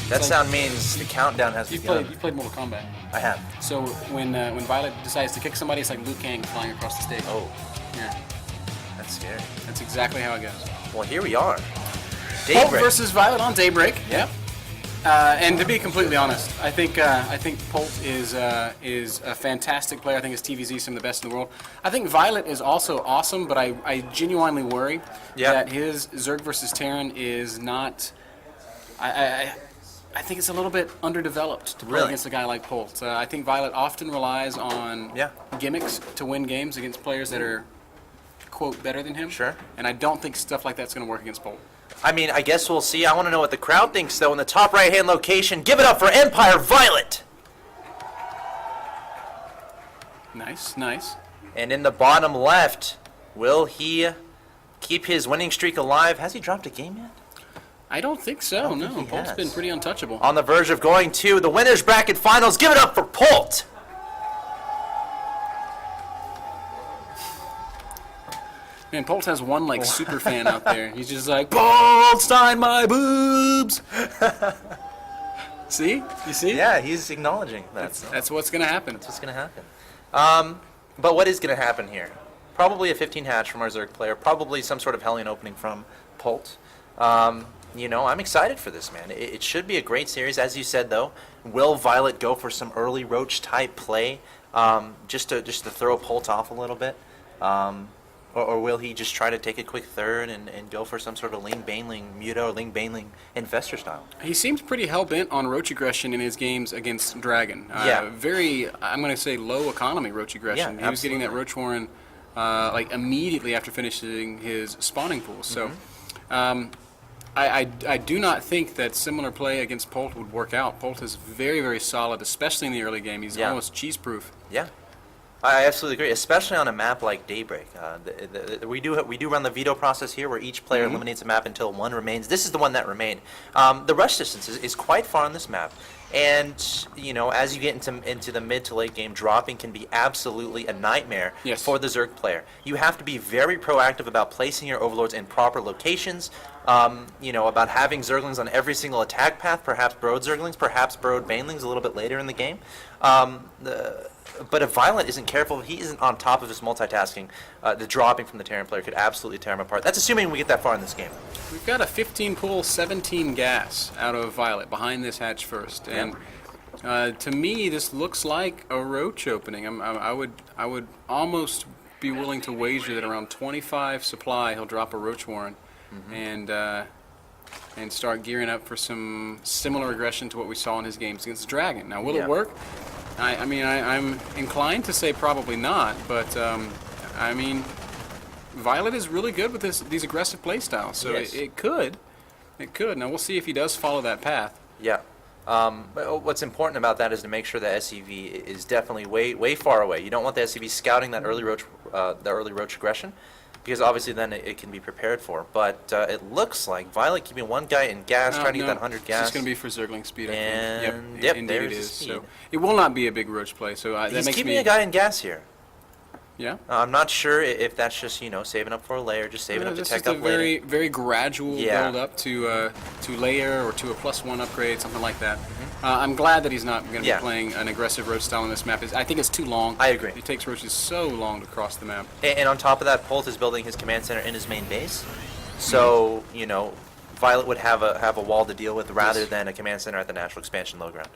That sound means the countdown has begun. You played Mortal Kombat. I have. So when viOLet decides to kick somebody, it's like Liu Kang flying across the stage. Oh. Yeah. That's scary. That's exactly how it goes. Well, here we are. Polt versus viOLet on Daybreak. Yep. And to be completely honest, I think Polt is a fantastic player. I think his TvZ is some of the best in the world. I think viOLet is also awesome, but I genuinely worry that his ZerG versus Terran is not. I think it's a little bit underdeveloped to play against a guy like Polt. I think viOLet often relies on gimmicks to win games against players that are, quote, better than him. Sure. And I don't think stuff like that's going to work against Polt. I mean, I guess we'll see. I want to know what the crowd thinks, though, in the top right-hand location. Give it up for Empire viOLet! Nice, nice. And in the bottom left, will he keep his winning streak alive? Has he dropped a game yet? I don't think so, no. Polt's been pretty untouchable. On the verge of going to the winners bracket finals. Give it up for Polt! Man, Polt has one like super fan out there. He's just like, Polt, sign my boobs! See? You see? Yeah, he's acknowledging that. That's what's going to happen. That's what's going to happen. But what is going to happen here? Probably a 15 hatch from our ZerG player. Probably some sort of Hellion opening from Polt. You know, I'm excited for this, man. It should be a great series. As you said, though, will viOLet go for some early Roach-type play just to throw Polt off a little bit? Or will he just try to take a quick third and go for some sort of Ling Baneling Muta or Ling Baneling Infestor style? He seems pretty hell-bent on Roach aggression in his games against Dragon. Very, I'm going to say, low economy Roach aggression. He was getting that Roach Warren like immediately after finishing his spawning pool. So I do not think that similar play against Polt would work out. Polt is very, very solid, especially in the early game. He's almost cheese-proof. Yeah. I absolutely agree, especially on a map like Daybreak. We do run the veto process here, where each player eliminates a map until one remains. This is the one that remained. The rush distance is quite far on this map, and you know, as you get into the mid to late game, dropping can be absolutely a nightmare for the ZerG player. You have to be very proactive about placing your overlords in proper locations. You know, about having Zerglings on every single attack path, perhaps Brood Zerglings, perhaps Brood Banelings a little bit later in the game. But if viOLet isn't careful, if he isn't on top of his multitasking, the dropping from the Terran player could absolutely tear him apart. That's assuming we get that far in this game. We've got a 15 pull, 17 gas out of viOLet behind this hatch first, and to me, this looks like a Roach opening. I would almost be willing to wager that around 25 supply he'll drop a Roach Warren, and start gearing up for some similar aggression to what we saw in his games against Dragon. Now, will it work? I mean, I'm inclined to say probably not, but I mean, viOLet is really good with these aggressive playstyles, so it could. It could. Now, we'll see if he does follow that path. Yeah. But what's important about that is to make sure that SCV is definitely way far away. You don't want the SCV scouting that early Roach aggression, because obviously then it can be prepared for. But it looks like viOLet keeping one guy in gas, trying to get that 100 gas. It's just going to be for Zergling speed, I think. Yep, indeed it is. So it will not be a big Roach play. So that he's makes keeping a guy in gas here. Yeah. I'm not sure if that's just, you know, saving up for a layer, just saving up to tech up later. Very, very gradual build up to layer or to a +1 upgrade, something like that. I'm glad that he's not going to be playing an aggressive Roach style on this map. I think it's too long. I agree. It takes Roaches so long to cross the map. And on top of that, Polt is building his command center in his main base. So, you know, viOLet would have a wall to deal with rather than a command center at the natural expansion low ground.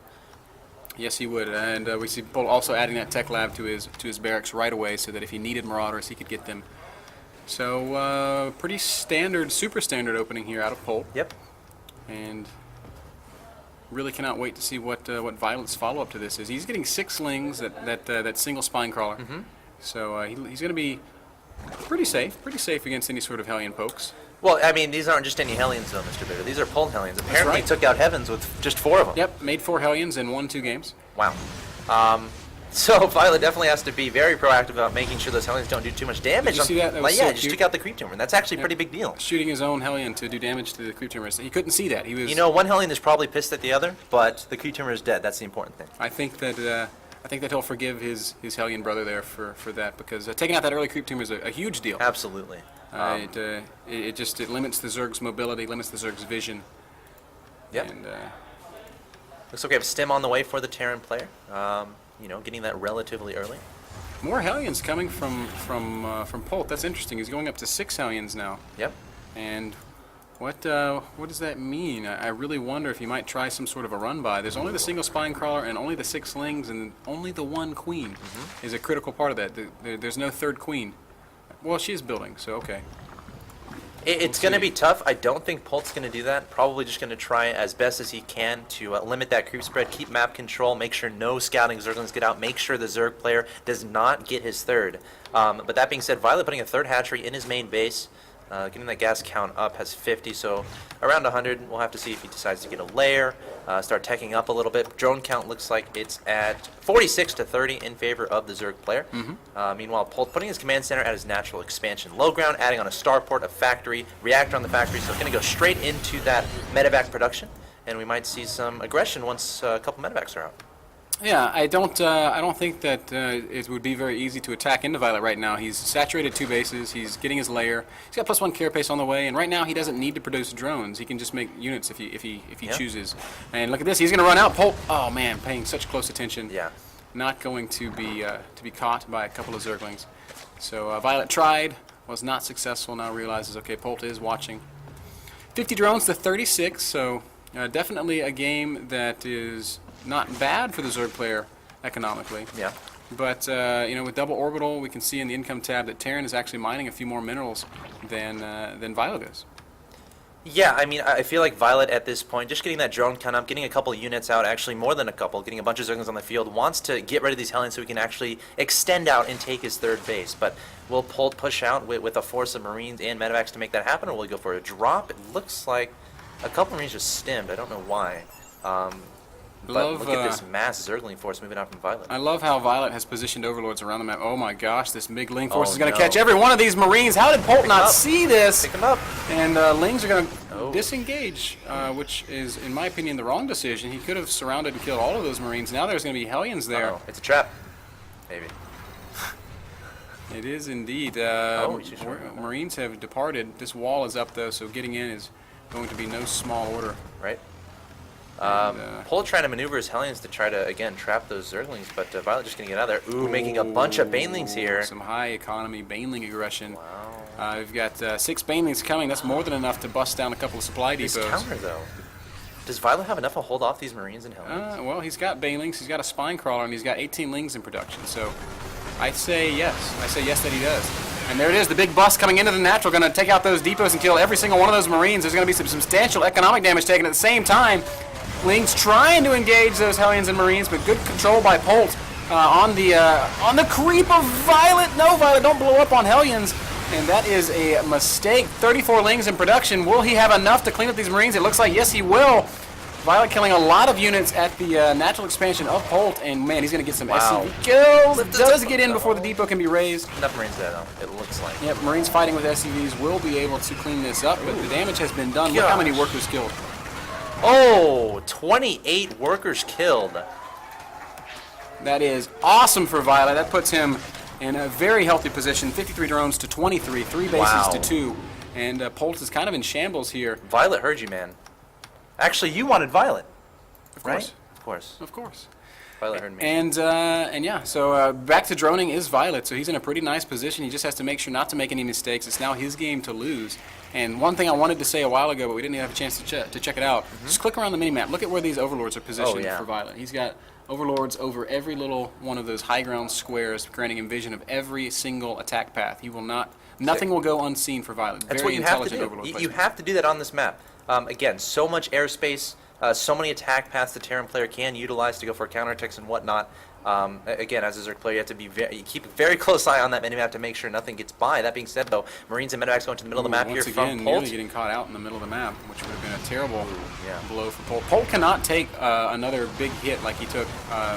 Yes, he would, and we see Polt also adding that tech lab to his barracks right away, so that if he needed Marauders, he could get them. So pretty standard, super standard opening here out of Polt. Yep. And really cannot wait to see what viOLet's follow up to this is. He's getting 6 slings, that single spine crawler. So he's going to be pretty safe against any sort of Hellion pokes. Well, I mean, these aren't just any Hellions, though, Mr. Bitter. These are Polt Hellions. Apparently, he took out Heavens with just 4 of them. Yep, made 4 Hellions and won 2 games. Wow. So viOLet definitely has to be very proactive about making sure those Hellions don't do too much damage. Did you see that? That was so so just cute. took out the Creep Tumor. That's actually a pretty big deal. Shooting his own Hellion to do damage to the Creep Tumor. He couldn't see that. He was. You know, one Hellion is probably pissed at the other, but the Creep Tumor is dead. That's the important thing. I think that he'll forgive his Hellion brother there for that, because taking out that early Creep Tumor is a huge deal. Absolutely. It limits the Zerg's mobility, limits the Zerg's vision. Yep. And Looks like we have Stim on the way for the Terran player. You know, getting that relatively early. More Hellions coming from Polt. That's interesting. He's going up to 6 Hellions now. Yep. And what does that mean? I really wonder if he might try some sort of a run by. There's only the single spine crawler and only the 6 slings and only the 1 queen is a critical part of that. There's no 3rd queen. Well, she is building, so okay. It's going to be tough. I don't think Polt's going to do that. Probably just going to try as best as he can to limit that creep spread, keep map control, make sure no scouting Zerglings get out, make sure the Zerg player does not get his 3rd. But that being said, viOLet putting a 3rd hatchery in his main base, getting that gas count up, has 50, so around 100. We'll have to see if he decides to get a layer, start teching up a little bit. Drone count looks like it's at 46 to 30 in favor of the Zerg player. Meanwhile, Polt putting his command center at his natural expansion low ground, adding on a starport, a factory, reactor on the factory, so it's going to go straight into that medevac production, and we might see some aggression once a couple medevacs are out. Yeah, I don't think that it would be very easy to attack into viOLet right now. He's saturated 2 bases. He's getting his layer. He's got +1 carapace on the way, and right now he doesn't need to produce drones. He can just make units if he chooses. And look at this. He's going to run out. Polt. Oh man, paying such close attention. Yeah. Not going to be caught by a couple of Zerglings. So viOLet tried, was not successful. Now realizes okay, Polt is watching. 50 drones to 36. So definitely a game that is not bad for the Zerg player economically. Yeah. But, you know, with double orbital, we can see in the income tab that Terran is actually mining a few more minerals than viOLet is. Yeah, I mean, I feel like viOLet at this point, just getting that drone count up, getting a couple units out, actually more than a couple, getting a bunch of Zerglings on the field, wants to get rid of these Hellions so he can actually extend out and take his 3rd base. But will Polt push out with a force of Marines and medevacs to make that happen, or will he go for a drop? It looks like a couple Marines just stimmed. I don't know why. But look at this mass Zergling force moving out from viOLet. I love how viOLet has positioned overlords around the map. Oh my gosh, this big Ling force Oh, is going to no. catch every one of these Marines. How did Polt not see this? Pick him up. And Lings are going to disengage, which is, in my opinion, the wrong decision. He could have surrounded and killed all of those Marines. Now there's going to be Hellions there. Uh-oh. It's a trap. Maybe. It is indeed. Marines have departed. This wall is up, though, so getting in is going to be no small order. Right. Polt trying to maneuver his Hellions to try to, again, trap those Zerglings, but viOLet just going to get out of there. Ooh, making a bunch of Banelings here. Some high economy Baneling aggression. Wow. We've got 6 Banelings coming. That's more than enough to bust down a couple of supply This depots. counter, though. Does viOLet have enough to hold off these Marines and Hellions? Well, he's got Banelings, he's got a Spine Crawler, and he's got 18 Lings in production. So I say yes. I say yes that he does. And there it is, the big bust coming into the natural, going to take out those depots and kill every single one of those Marines. There's going to be some substantial economic damage taken at the same time. Lings trying to engage those Hellions and Marines, but good control by Polt on the creep of viOLet. No, viOLet, don't blow up on Hellions. And that is a mistake. 34 Lings in production. Will he have enough to clean up these Marines? It looks like yes, he will. viOLet killing a lot of units at the natural expansion of Polt, and man, he's going to get some SCV kills. It does get in before the depot can be raised. Enough Marines there, though, it looks like. Yep, Marines fighting with SCVs will be able to clean this up, but the damage has been done. Look how many workers killed. Oh, 28 workers killed. That is awesome for viOLet. That puts him in a very healthy position. 53 drones to 23, 3 bases to 2. And Polt is kind of in shambles here. viOLet heard you, man. Actually, you wanted viOLet. Of course. Right? Of course. Of course. viOLet heard me. And yeah, so back to droning is viOLet. So he's in a pretty nice position. He just has to make sure not to make any mistakes. It's now his game to lose. And one thing I wanted to say a while ago, but we didn't have a chance to check it out. Just click around the mini-map. Look at where these overlords are positioned for viOLet. He's got overlords over every little one of those high ground squares, granting him vision of every single attack path. He will not, nothing will go unseen for viOLet. That's Very what you have to intelligent do. overlord You have to do that on this map. Again, so much airspace, so many attack paths the Terran player can utilize to go for counterattacks and whatnot. Again, as a Zerg player, you have to be keep a very close eye on that minimap to make sure nothing gets by. That being said, though, Marines and Medevacs going to the middle of the map here from Polt. Nearly getting caught out in the middle of the map, which would have been a terrible blow for Polt. Polt cannot take another big hit like he took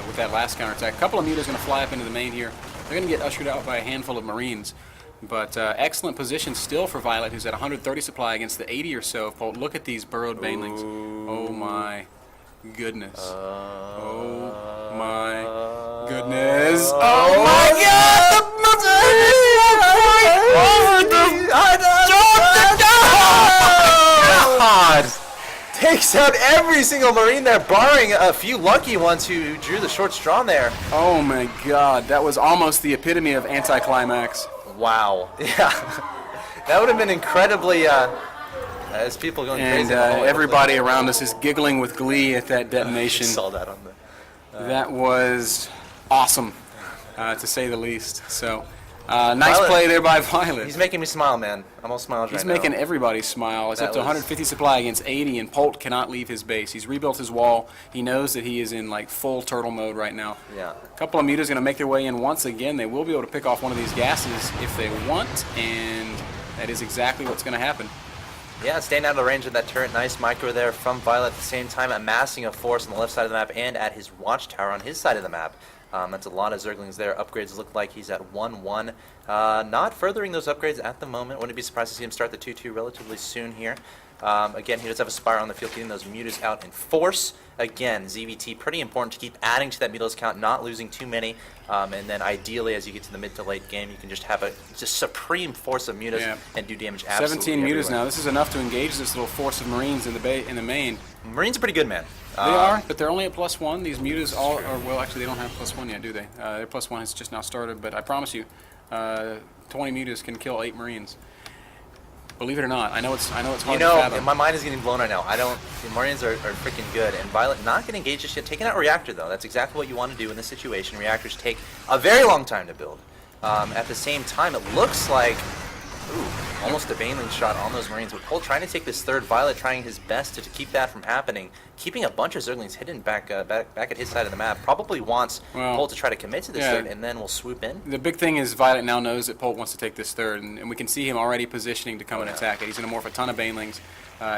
with that last counterattack. A couple of mutas going to fly up into the main here. They're going to get ushered out by a handful of Marines. But excellent position still for viOLet, who's at 130 supply against the 80 or so of Polt. Look at these burrowed banelings. Oh my goodness. Oh my goodness. Oh my god! God! takes out every single Marine there, barring a few lucky ones who drew the short straw there. Oh my God, that was almost the epitome of anticlimax. Wow. Yeah. That would have been incredibly, as people going And crazy. everybody around us is giggling with glee at that I detonation. saw that on the... That was awesome, to say the least. So, nice viOLet. play there by viOLet. He's making me smile, man. I'm all smiles right He's now. making everybody smile. It's That up to was- 150 supply against 80, and Polt cannot leave his base. He's rebuilt his wall. He knows that he is in like full turtle mode right now. Yeah. A couple of mutas going to make their way in once again. They will be able to pick off one of these gases if they want, and that is exactly what's going to happen. Yeah, staying out of the range of that turret. Nice micro there from viOLet at the same time, amassing a force on the left side of the map and at his watchtower on his side of the map. That's a lot of Zerglings there. Upgrades look like he's at 1-1. Not furthering those upgrades at the moment. Wouldn't be surprised to see him start the 2-2 relatively soon here. Again, he does have a Spire on the field, getting those mutas out in force. Again, ZvT, pretty important to keep adding to that mutas count, not losing too many. And then ideally, as you get to the mid to late game, you can just have a just supreme force of mutas and do damage absolutely 17 mutas everywhere. now. This is enough to engage this little force of Marines in the main. Marines are pretty good, man. They are, but they're only at +1. These mutas all are, well, actually, they don't have +1 yet, do they? Their +1 has just now started, but I promise you, 20 mutas can kill 8 Marines. Believe it or not, I know it's hard You to know, fathom. my mind is getting blown right now. The Marines are freaking good. And viOLet not getting engaged just yet. Taking out Reactor, though. That's exactly what you want to do in this situation. Reactors take a very long time to build. At the same time, it looks like... Ooh, almost a Baneling shot on those Marines. With Polt trying to take this third, viOLet trying his best to keep that from happening. Keeping a bunch of Zerglings hidden back at his side of the map. Probably wants Polt to try to commit to this third, and then we'll swoop in. The big thing is viOLet now knows that Polt wants to take this third, and we can see him already positioning to come and attack it. He's going to morph a ton of Banelings.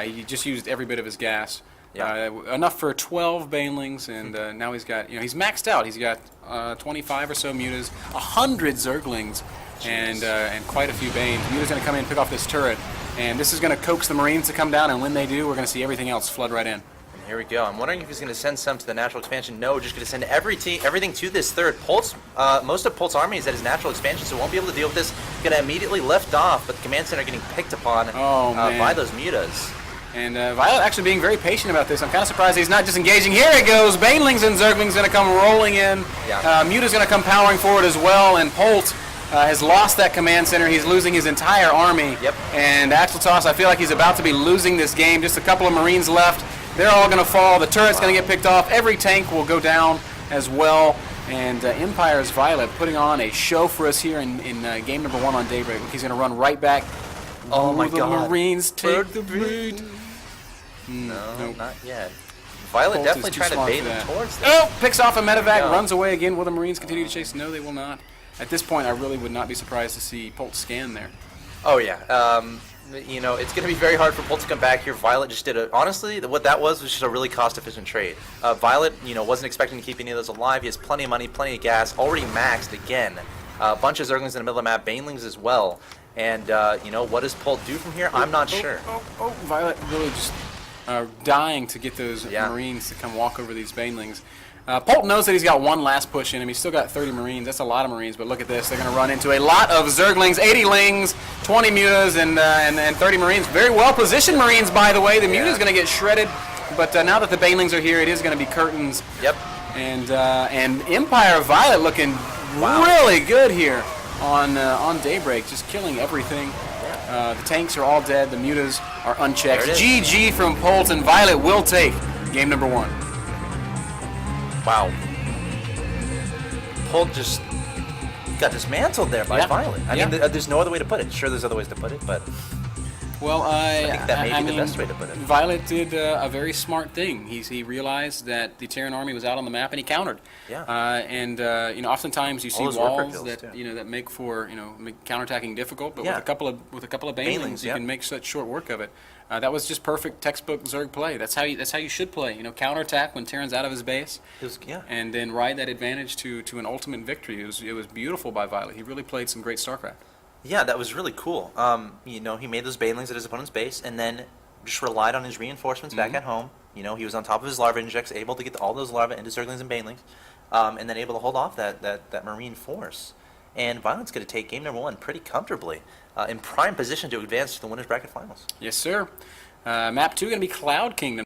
He just used every bit of his gas. Enough for 12 Banelings, and now he's got, he's maxed out. He's got 25 or so mutas, 100 Zerglings, and quite a few Banes. Muta's going to come in and pick off this turret, and this is going to coax the Marines to come down, and when they do, we're going to see everything else flood right in. And here we go. I'm wondering if he's going to send some to the natural expansion. No, just going to send everything to this third. Most of Polt's army is at his natural expansion, so won't be able to deal with this. Going to immediately lift off, but the command center getting picked upon by those mutas. And viOLet actually being very patient about this. I'm kind of surprised he's not just engaging. Here it goes. Banelings and Zerglings going to come rolling in. Muta's going to come powering forward as well, and Polt has lost that command center. He's losing his entire army. And Axeltoss, I feel like he's about to be losing this game. Just a couple of Marines left. They're all going to fall. The turret's going to get picked off. Every tank will go down as well. And Empire's viOLet putting on a show for us here in game number 1 on Daybreak. He's going to run right back. Oh my the God. Marines take the lead. No, not yet. viOLet Polt definitely is too trying to smart bait for him that. towards this. Oh, picks off a medevac, No. runs away again. Will the Marines continue to chase? No, they will not. At this point, I really would not be surprised to see Polt scan there. Oh yeah. It's going to be very hard for Polt to come back here. viOLet just did honestly, what that was just a really cost-efficient trade. viOLet, wasn't expecting to keep any of those alive. He has plenty of money, plenty of gas, already maxed again. A bunch of Zerglings in the middle of the map, Banelings as well. And, what does Polt do from here? I'm not sure. viOLet really just dying to get those Marines to come walk over these Banelings. Polt knows that he's got one last push in him. He's still got 30 Marines. That's a lot of Marines, but look at this. They're going to run into a lot of Zerglings, 80 Lings, 20 Mutas, and 30 Marines. Very well-positioned Marines, by the way. The Muta's going to get shredded, but now that the Banelings are here, it is going to be curtains. And Empire viOLet looking really good here on Daybreak, just killing everything. The tanks are all dead. The Mutas are unchecked. GG from Polt, and viOLet will take game number 1. Wow. Polt just got dismantled there by viOLet. I mean, there's no other way to put it. Sure, there's other ways to put it, but... Well, I think that may be the best way to put it. viOLet did a very smart thing. He realized that the Terran army was out on the map, and he countered. Oftentimes you see walls that that make for counterattacking difficult, but with a couple of Banelings, you can make such short work of it. That was just perfect textbook Zerg play. That's how you should play. Counterattack when Terran's out of his base, and then ride that advantage to an ultimate victory. It was beautiful by viOLet. He really played some great Starcraft. Yeah, that was really cool. He made those Banelings at his opponent's base, and then just relied on his reinforcements back at home. He was on top of his larva injects, able to get all those larvae into Zerglings and Banelings, and then able to hold off that Marine force. And viOLet's going to take game number 1 pretty comfortably, in prime position to advance to the Winners Bracket Finals. Yes, sir. Map 2 going to be Cloud Kingdom.